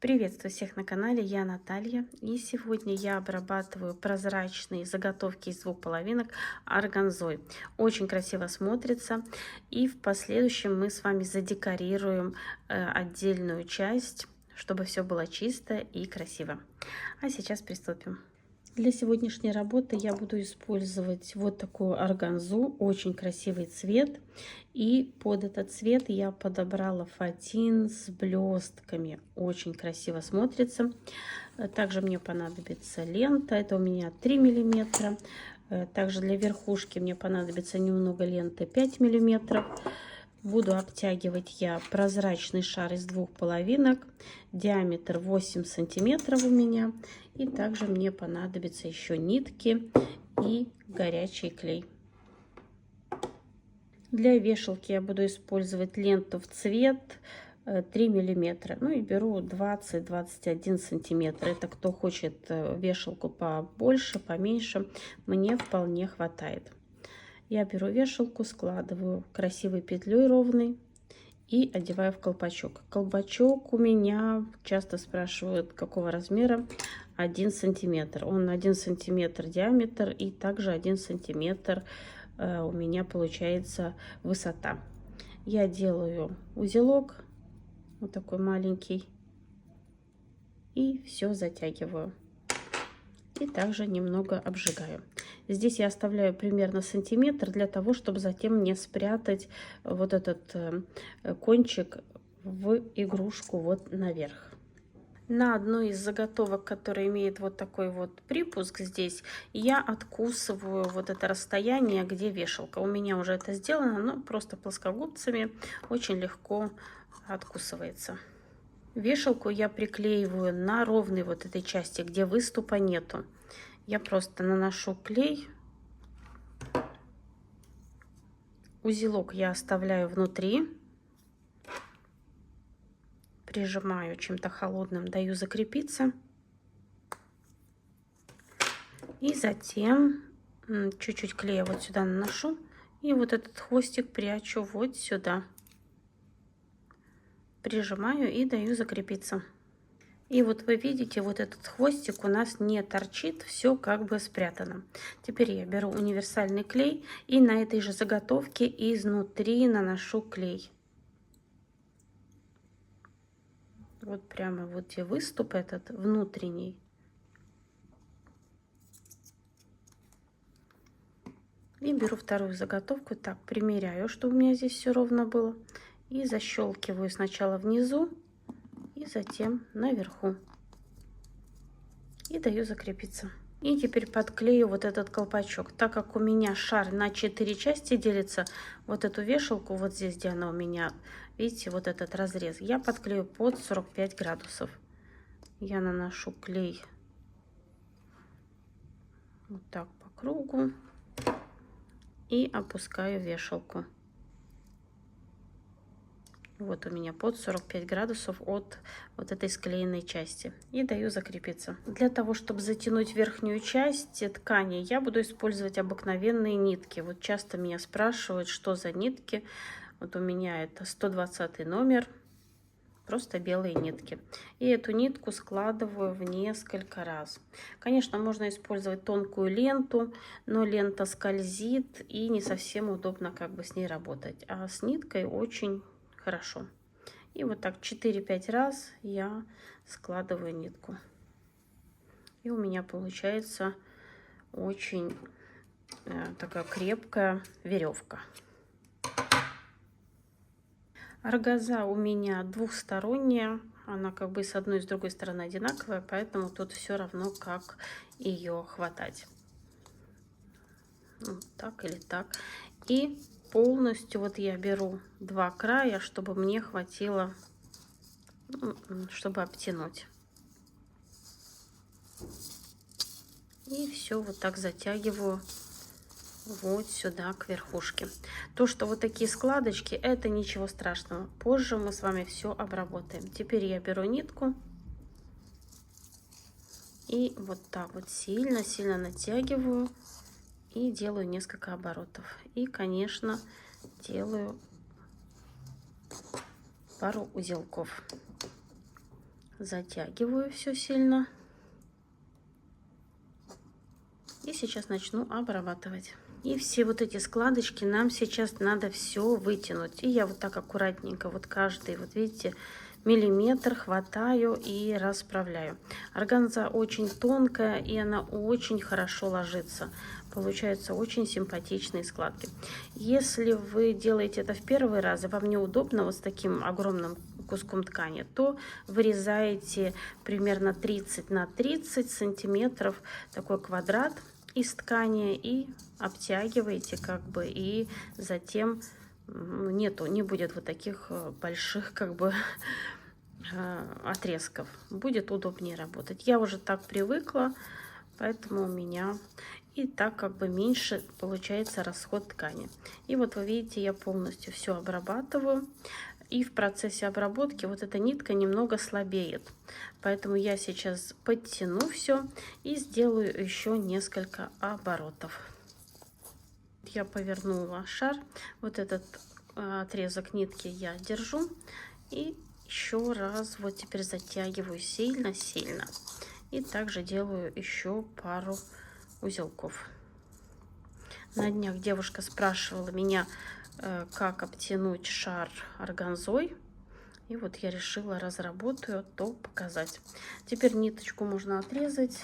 Приветствую всех на канале, я Наталья, и сегодня я обрабатываю прозрачные заготовки из двух половинок органзой. Очень красиво смотрится, и в последующем мы с вами задекорируем отдельную часть, чтобы все было чисто и красиво. А сейчас приступим. Для сегодняшней работы я буду использовать вот такую органзу, очень красивый цвет. И под этот цвет я подобрала фатин с блестками, очень красиво смотрится. Также мне понадобится лента, это у меня 3 миллиметра. Также для верхушки мне понадобится немного ленты 5 миллиметров. Буду обтягивать я прозрачный шар из двух половинок, диаметр 8 сантиметров у меня. И также мне понадобится еще нитки и горячий клей. Для вешалки я буду использовать ленту в цвет 3 миллиметра. Ну и беру 20-21 сантиметр. Это кто хочет вешалку побольше, поменьше, мне вполне хватает. Я беру вешалку, складываю красивой петлей ровной и одеваю в колпачок. Колпачок у меня часто спрашивают, какого размера. 1 сантиметр. Он 1 сантиметр диаметр и также 1 сантиметр у меня получается высота. Я делаю узелок вот такой маленький и все затягиваю. И также немного обжигаю. Здесь я оставляю примерно сантиметр для того, чтобы затем не спрятать вот этот кончик в игрушку вот наверх. На одной из заготовок, которая имеет вот такой вот припуск здесь, я откусываю вот это расстояние, где вешалка. У меня уже это сделано, но просто плоскогубцами очень легко откусывается. Вешалку я приклеиваю на ровной вот этой части, где выступа нету. Я просто наношу клей. Узелок я оставляю внутри. Прижимаю чем-то холодным, даю закрепиться. И затем чуть-чуть клея вот сюда наношу. И вот этот хвостик прячу вот сюда. Прижимаю и даю закрепиться. И вот вы видите, вот этот хвостик у нас не торчит, все как бы спрятано. Теперь я беру универсальный клей и на этой же заготовке изнутри наношу клей. Вот прямо вот где выступ этот внутренний. И беру вторую заготовку, так примеряю, чтобы у меня здесь все ровно было. И защелкиваю сначала внизу и затем наверху. И даю закрепиться. И теперь подклею вот этот колпачок. Так как у меня шар на 4 части делится, вот эту вешалку, вот здесь, где она у меня, видите, вот этот разрез, я подклею под 45 градусов. Я наношу клей вот так по кругу и опускаю вешалку. Вот у меня под 45 градусов от вот этой склеенной части. И даю закрепиться. Для того, чтобы затянуть верхнюю часть ткани, я буду использовать обыкновенные нитки. Вот часто меня спрашивают, что за нитки. Вот у меня это 120 номер. Просто белые нитки. И эту нитку складываю в несколько раз. Конечно, можно использовать тонкую ленту, но лента скользит и не совсем удобно как бы с ней работать. А с ниткой очень хорошо. И вот так 4-5 раз я складываю нитку. И у меня получается очень такая крепкая веревка. Органза у меня двухсторонняя. Она как бы с одной и с другой стороны одинаковая, поэтому тут все равно, как ее хватать. Вот так или так. И полностью вот я беру два края, чтобы мне хватило, чтобы обтянуть. И все вот так затягиваю вот сюда к верхушке. То, что вот такие складочки, это ничего страшного. Позже мы с вами все обработаем. Теперь я беру нитку и вот так вот сильно-сильно натягиваю и делаю несколько оборотов. И, конечно, делаю пару узелков. затягиваю все сильно. И сейчас начну обрабатывать. И все вот эти складочки нам сейчас надо все вытянуть. И я вот так аккуратненько, вот каждый, вот видите, миллиметр хватаю и расправляю. Органза очень тонкая, и она очень хорошо ложится. Получаются очень симпатичные складки. Если вы делаете это в первый раз, и вам неудобно вот с таким огромным куском ткани, то вырезаете примерно 30 на 30 сантиметров такой квадрат из ткани и обтягиваете как бы, и затем не будет вот таких больших как бы отрезков. Будет удобнее работать. Я уже так привыкла, поэтому у меня и так как бы меньше получается расход ткани. И вот вы видите, я полностью все обрабатываю. И в процессе обработки вот эта нитка немного слабеет. Поэтому я сейчас подтяну все и сделаю еще несколько оборотов. Я повернула шар. Вот этот отрезок нитки я держу. И еще раз вот теперь затягиваю сильно-сильно. И также делаю еще пару узелков. На днях девушка спрашивала меня, как обтянуть шар органзой. И вот я решила, разработаю, то показать. Теперь ниточку можно отрезать.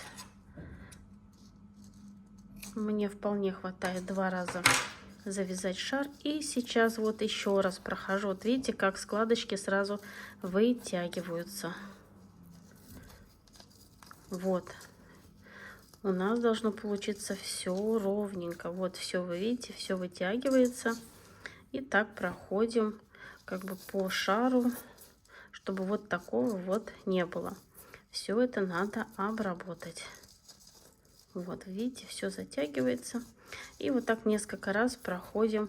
Мне вполне хватает 2 раза завязать шар. И сейчас вот еще раз прохожу. Вот видите, как складочки сразу вытягиваются. Вот. У нас должно получиться все ровненько. Вот все, вы видите, все вытягивается. И так проходим как бы по шару, чтобы вот такого вот не было. Все это надо обработать. Вот, видите, все затягивается. И вот так несколько раз проходим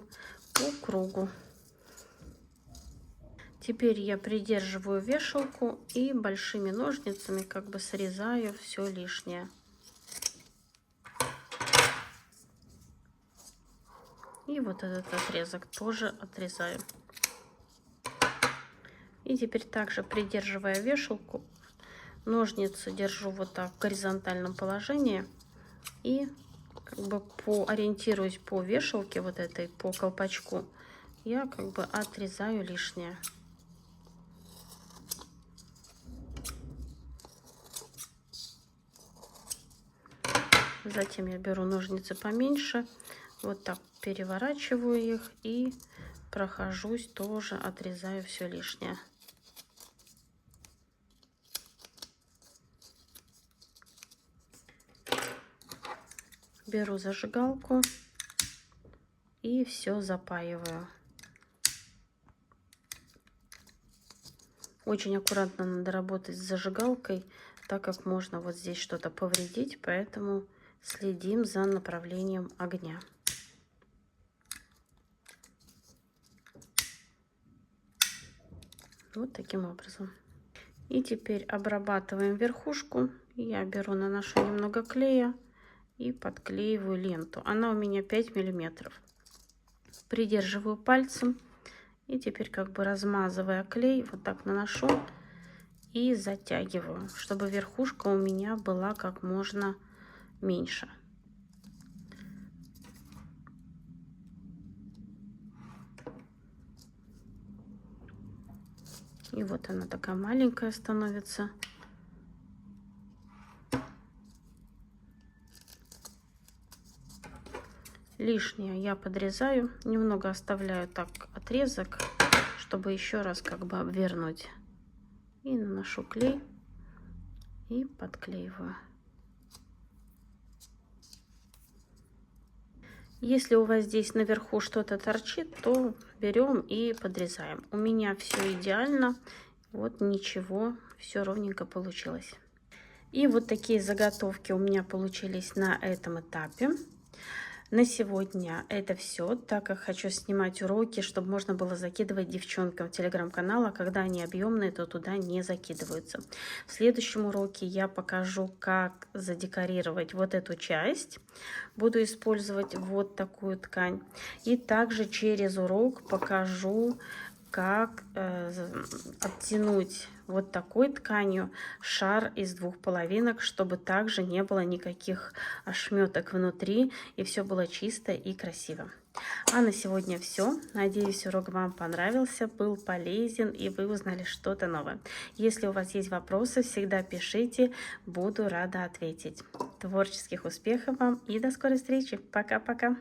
по кругу. Теперь я придерживаю вешалку и большими ножницами как бы срезаю все лишнее. И вот этот отрезок тоже отрезаю. И теперь также, придерживая вешалку, ножницы держу вот так в горизонтальном положении. И как бы ориентируюсь по вешалке вот этой, по колпачку, я как бы отрезаю лишнее. Затем я беру ножницы поменьше, вот так переворачиваю их и прохожусь, тоже отрезаю все лишнее. Беру зажигалку и все запаиваю. Очень аккуратно надо работать с зажигалкой, так как можно вот здесь что-то повредить, поэтому следим за направлением огня. Вот таким образом. И теперь обрабатываем верхушку. Я беру, наношу немного клея и подклеиваю ленту. Она у меня 5 миллиметров. Придерживаю пальцем. И теперь как бы размазывая клей, вот так наношу и затягиваю, чтобы верхушка у меня была как можно меньше. И вот она такая маленькая становится. Лишнее я подрезаю, немного оставляю так отрезок, чтобы еще раз как бы обвернуть. И наношу клей и подклеиваю. Если у вас здесь наверху что-то торчит, то берем и подрезаем. У меня все идеально, вот ничего, все ровненько получилось. И вот такие заготовки у меня получились на этом этапе. На сегодня это все, так как хочу снимать уроки, чтобы можно было закидывать девчонкам в телеграм-канал, а когда они объемные, то туда не закидываются. В следующем уроке я покажу, как задекорировать вот эту часть. Буду использовать вот такую ткань. И также через урок покажу, как обтянуть вот такой тканью шар из 2 половинок, чтобы также не было никаких ошметок внутри и все было чисто и красиво. А на сегодня все. Надеюсь, урок вам понравился, был полезен и вы узнали что-то новое. Если у вас есть вопросы, всегда пишите, буду рада ответить. Творческих успехов вам и до скорой встречи. Пока-пока.